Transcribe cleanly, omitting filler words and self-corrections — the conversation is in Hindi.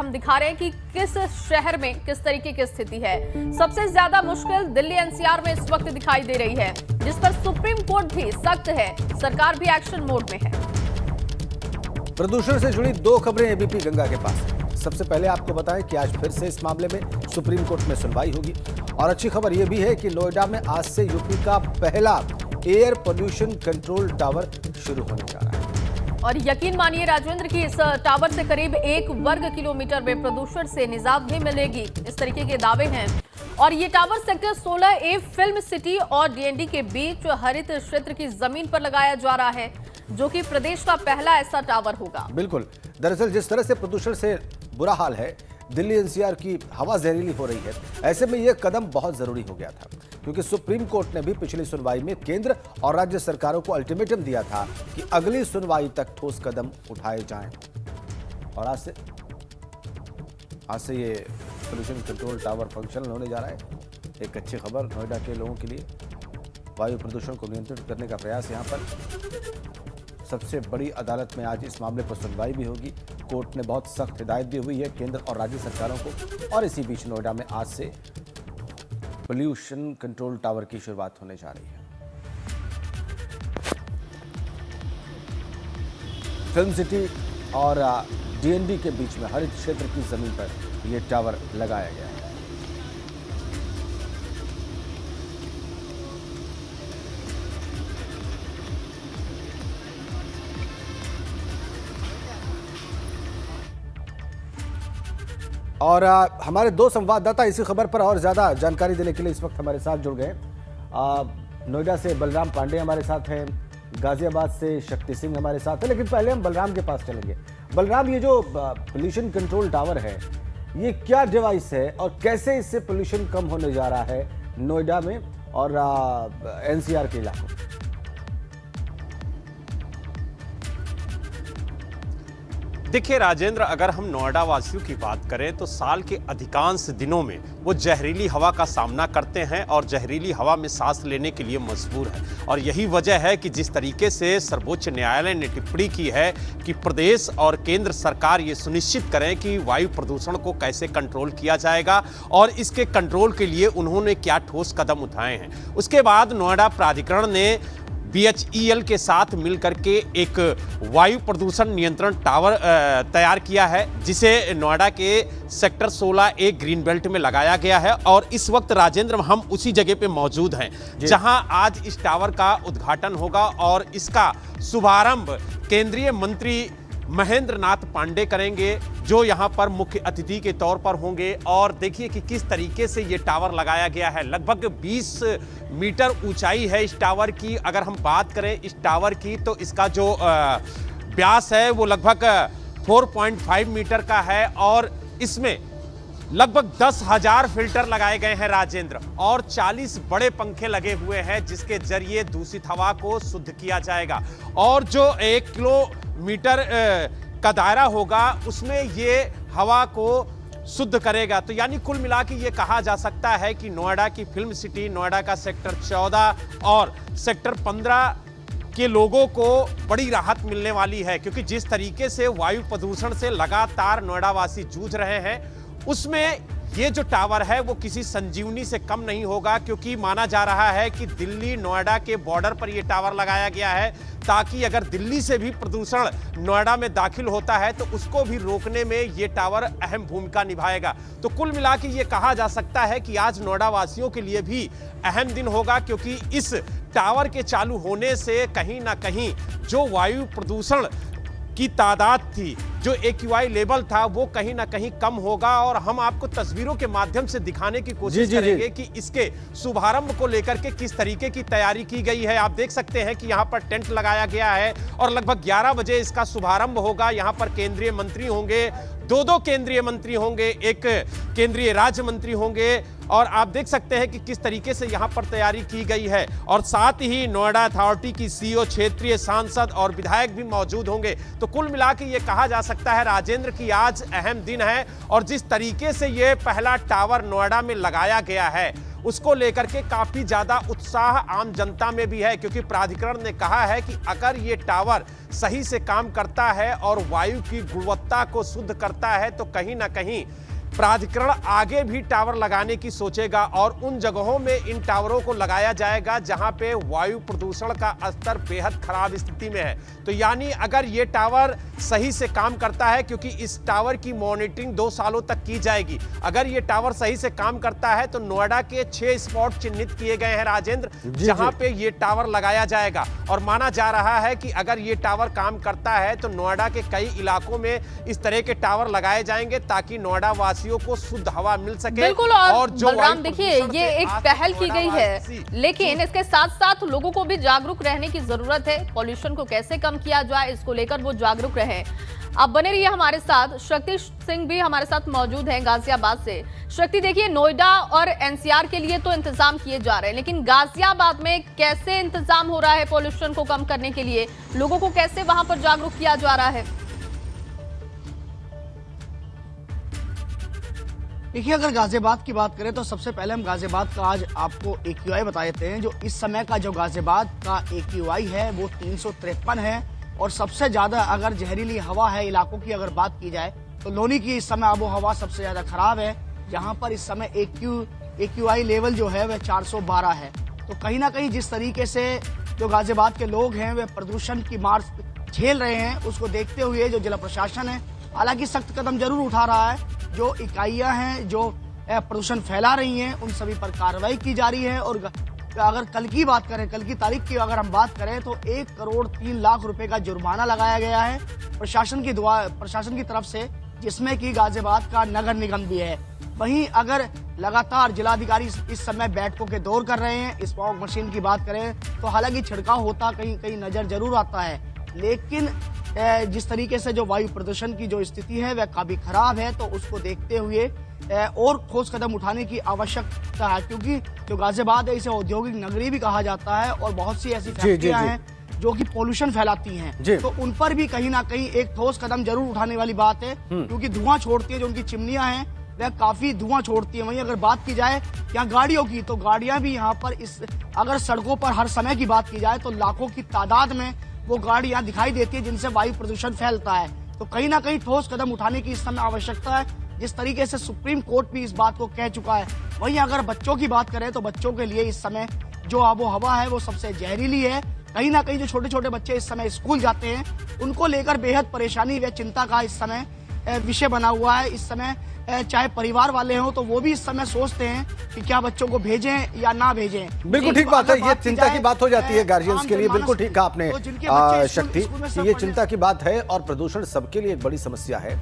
हम दिखा रहे हैं कि किस शहर में किस तरीके की स्थिति है। सबसे ज्यादा मुश्किल दिल्ली एनसीआर में इस वक्त दिखाई दे रही है, जिस पर सुप्रीम कोर्ट भी सख्त है, सरकार भी एक्शन मोड में है। प्रदूषण से जुड़ी दो खबरें एबीपी गंगा के पास हैं। सबसे पहले आपको बताएं कि आज फिर से इस मामले में सुप्रीम कोर्ट में सुनवाई होगी और अच्छी खबर यह भी है कि नोएडा में आज से यूपी का पहला एयर पोल्यूशन कंट्रोल टावर शुरू होने जा रहा है। और यकीन मानिए राजेंद्र की इस टावर से करीब 1 वर्ग किलोमीटर में प्रदूषण से निजात भी मिलेगी, इस तरीके के दावे हैं। और ये tower sector 16A film city और डीएनडी के बीच हरित क्षेत्र की जमीन पर लगाया जा रहा है, जो कि प्रदेश का पहला ऐसा टावर होगा। बिल्कुल, दरअसल जिस तरह से प्रदूषण से बुरा हाल है, दिल्ली एनसीआर की हवा जहरीली हो रही है, ऐसे में यह कदम बहुत जरूरी हो गया था, क्योंकि सुप्रीम कोर्ट ने भी पिछली सुनवाई में केंद्र और राज्य सरकारों को अल्टीमेटम दिया था कि अगली सुनवाई तक ठोस कदम उठाए जाएं। और आज से ये पोल्यूशन कंट्रोल टावर फंक्शनल होने जा रहा है। एक अच्छी खबर नोएडा के लोगों के लिए। वायु प्रदूषण को नियंत्रित करने का प्रयास यहाँ पर। सबसे बड़ी अदालत में आज इस मामले पर सुनवाई भी होगी। कोर्ट ने बहुत सख्त हिदायत दी हुई है केंद्र और राज्य सरकारों को, और इसी बीच नोएडा में आज से पोल्यूशन कंट्रोल टावर की शुरुआत होने जा रही है। फिल्म सिटी और डीएनडी के बीच में हरित क्षेत्र की जमीन पर यह टावर लगाया गया है। और हमारे दो संवाददाता इसी खबर पर और ज्यादा जानकारी देने के लिए इस वक्त हमारे साथ जुड़ गए। नोएडा से बलराम पांडे हमारे साथ हैं, गाजियाबाद से शक्ति सिंह हमारे साथ है। लेकिन पहले हम बलराम के पास चलेंगे। बलराम, ये जो पोल्यूशन कंट्रोल टावर है, ये क्या डिवाइस है और कैसे इससे पोल्यूशन कम होने जा रहा है नोएडा में और एनसीआर के इलाकों में? देखिए राजेंद्र, अगर हम नोएडा वासियों की बात करें तो साल के अधिकांश दिनों में वो जहरीली हवा का सामना करते हैं और जहरीली हवा में सांस लेने के लिए मजबूर है। और यही वजह है कि जिस तरीके से सर्वोच्च न्यायालय ने टिप्पणी की है कि प्रदेश और केंद्र सरकार ये सुनिश्चित करें कि वायु प्रदूषण को कैसे कंट्रोल किया जाएगा और इसके कंट्रोल के लिए उन्होंने क्या ठोस कदम उठाए हैं। उसके बाद नोएडा प्राधिकरण ने BHEL के साथ मिलकर के एक वायु प्रदूषण नियंत्रण टावर तैयार किया है, जिसे नोएडा के सेक्टर 16A ग्रीन बेल्ट में लगाया गया है। और इस वक्त राजेंद्र हम उसी जगह पे मौजूद हैं जहां आज इस टावर का उद्घाटन होगा और इसका शुभारंभ केंद्रीय मंत्री महेंद्र नाथ पांडे करेंगे, जो यहां पर मुख्य अतिथि के तौर पर होंगे। और देखिए कि किस तरीके से ये टावर लगाया गया है। लगभग 20 मीटर ऊंचाई है इस टावर की। अगर हम बात करें इस टावर की तो इसका जो व्यास है वो लगभग 4.5 मीटर का है और इसमें लगभग 10,000 फिल्टर लगाए गए हैं राजेंद्र, और 40 बड़े पंखे लगे हुए हैं जिसके जरिए दूषित हवा को शुद्ध किया जाएगा। और जो 1 किलोमीटर का दायरा होगा उसमें ये हवा को शुद्ध करेगा। तो यानी कुल मिला के ये कहा जा सकता है कि नोएडा की फिल्म सिटी, नोएडा का सेक्टर 14 और सेक्टर 15 के लोगों को बड़ी राहत मिलने वाली है, क्योंकि जिस तरीके से वायु प्रदूषण से लगातार नोएडा वासी जूझ रहे हैं, उसमें ये जो टावर है वो किसी संजीवनी से कम नहीं होगा। क्योंकि माना जा रहा है कि दिल्ली नोएडा के बॉर्डर पर ये टावर लगाया गया है ताकि अगर दिल्ली से भी प्रदूषण नोएडा में दाखिल होता है तो उसको भी रोकने में ये टावर अहम भूमिका निभाएगा। तो कुल मिला के ये कहा जा सकता है कि आज नोएडा वासियों के लिए भी अहम दिन होगा, क्योंकि इस टावर के चालू होने से कहीं ना कहीं जो वायु प्रदूषण की तादाद थी, जो AQI लेवल था, वो कहीं ना कहीं कम होगा। और हम आपको तस्वीरों के माध्यम से दिखाने की कोशिश करेंगे कि इसके शुभारंभ को लेकर के किस तरीके की तैयारी की गई है। आप देख सकते हैं कि यहाँ पर टेंट लगाया गया है और लगभग 11 बजे इसका शुभारंभ होगा। यहाँ पर केंद्रीय मंत्री होंगे, दो केंद्रीय मंत्री होंगे, एक केंद्रीय राज्य मंत्री होंगे, और आप देख सकते हैं कि किस तरीके से यहां पर तैयारी की गई है। और साथ ही नोएडा अथॉरिटी की CEO, क्षेत्रीय सांसद और विधायक भी मौजूद होंगे। तो कुल मिला के ये कहा जा सकता है राजेंद्र की आज अहम दिन है। और जिस तरीके से ये पहला टावर नोएडा में लगाया गया है उसको लेकर के काफी ज्यादा उत्साह आम जनता में भी है, क्योंकि प्राधिकरण ने कहा है कि अगर ये टावर सही से काम करता है और वायु की गुणवत्ता को शुद्ध करता है तो कहीं ना कहीं प्राधिकरण आगे भी टावर लगाने की सोचेगा और उन जगहों में इन टावरों को लगाया जाएगा जहां पे वायु प्रदूषण का स्तर बेहद खराब स्थिति में है। तो यानी अगर ये टावर सही से काम करता है, क्योंकि इस टावर की मॉनिटरिंग 2 सालों तक की जाएगी, अगर ये टावर सही से काम करता है तो नोएडा के 6 स्पॉट चिन्हित किए गए हैं राजेंद्र, जहां पे ये टावर लगाया जाएगा। और माना जा रहा है कि अगर ये टावर काम करता है तो नोएडा के कई इलाकों में इस तरह के टावर लगाए जाएंगे ताकि नोएडा वासियों को शुद्ध हवा मिल सके। बिल्कुल। और जो बलराम देखिए, ये एक पहल की गई है, लेकिन इसके साथ साथ लोगों को भी जागरूक रहने की जरूरत है। पॉल्यूशन को कैसे कम किया जाए, इसको लेकर वो जागरूक रहे। अब बने रहिए हमारे साथ। शक्ति सिंह भी हमारे साथ मौजूद हैं गाजियाबाद से। शक्ति, देखिए, नोएडा और एनसीआर के लिए तो इंतजाम किए जा रहे हैं, लेकिन गाजियाबाद में कैसे इंतजाम हो रहा है पॉल्यूशन को कम करने के लिए? लोगों को कैसे वहां पर जागरूक किया जा रहा है? देखिए, अगर गाजियाबाद की बात करें तो सबसे पहले हम गाजियाबाद का आज आपको AQI बता देते हैं। जो इस समय का जो गाजियाबाद का AQI है वो 353 है। और सबसे ज्यादा अगर जहरीली हवा है इलाकों की अगर बात की जाए तो लोनी की इस समय आबो हवा सबसे ज्यादा खराब है, जहां पर इस समय AQI लेवल जो है वह 412 है। तो कहीं ना कहीं जिस तरीके से जो गाजियाबाद के लोग हैं वे प्रदूषण की मार झेल रहे हैं, उसको देखते हुए जो जिला प्रशासन है हालांकि सख्त कदम जरूर उठा रहा है। जो इकाइयां हैं जो प्रदूषण फैला रही हैं उन सभी पर कार्रवाई की जा रही है। और अगर कल की बात करें, कल की तारीख की अगर हम बात करें तो 1 करोड़ 3 लाख रुपए का जुर्माना लगाया गया है प्रशासन की तरफ से, जिसमें कि गाजियाबाद का नगर निगम भी है। वहीं अगर लगातार जिलाधिकारी इस समय बैठकों के दौर कर रहे हैं, स्मॉग मशीन की बात करें तो हालांकि छिड़काव होता कहीं कहीं नजर जरूर आता है, लेकिन जिस तरीके से जो वायु प्रदूषण की जो स्थिति है वह काफी खराब है, तो उसको देखते हुए और ठोस कदम उठाने की आवश्यकता है। क्योंकि जो गाजियाबाद है इसे औद्योगिक नगरी भी कहा जाता है और बहुत सी ऐसी फैक्ट्रियां हैं जो कि पोल्यूशन फैलाती हैं, तो उन पर भी कहीं ना कहीं एक ठोस कदम जरूर उठाने वाली बात है। क्योंकि धुआं छोड़ती है, जो उनकी चिमनियां हैं वह काफी धुआं छोड़ती है। वहीं अगर बात की जाए यहाँ गाड़ियों की, तो गाड़ियां भी यहाँ पर अगर सड़कों पर हर समय की बात की जाए तो लाखों की तादाद में वो गाड़ियां दिखाई देती है जिनसे वायु प्रदूषण फैलता है। तो कहीं ना कहीं ठोस कदम उठाने की इस समय आवश्यकता है, जिस तरीके से सुप्रीम कोर्ट भी इस बात को कह चुका है। वहीं अगर बच्चों की बात करें तो बच्चों के लिए इस समय जो आबो हवा है वो सबसे जहरीली है। कहीं ना कहीं जो छोटे छोटे बच्चे इस समय स्कूल जाते हैं उनको लेकर बेहद परेशानी व चिंता का इस समय विषय बना हुआ है। इस समय चाहे परिवार वाले हों तो वो भी इस समय सोचते हैं कि क्या बच्चों को भेजें या ना भेजें। बिल्कुल ठीक बात है, ये चिंता की बात हो जाती है गार्जियंस के लिए। बिल्कुल ठीक कहा आपने शक्ति, ये चिंता की बात है और प्रदूषण सबके लिए एक बड़ी समस्या है।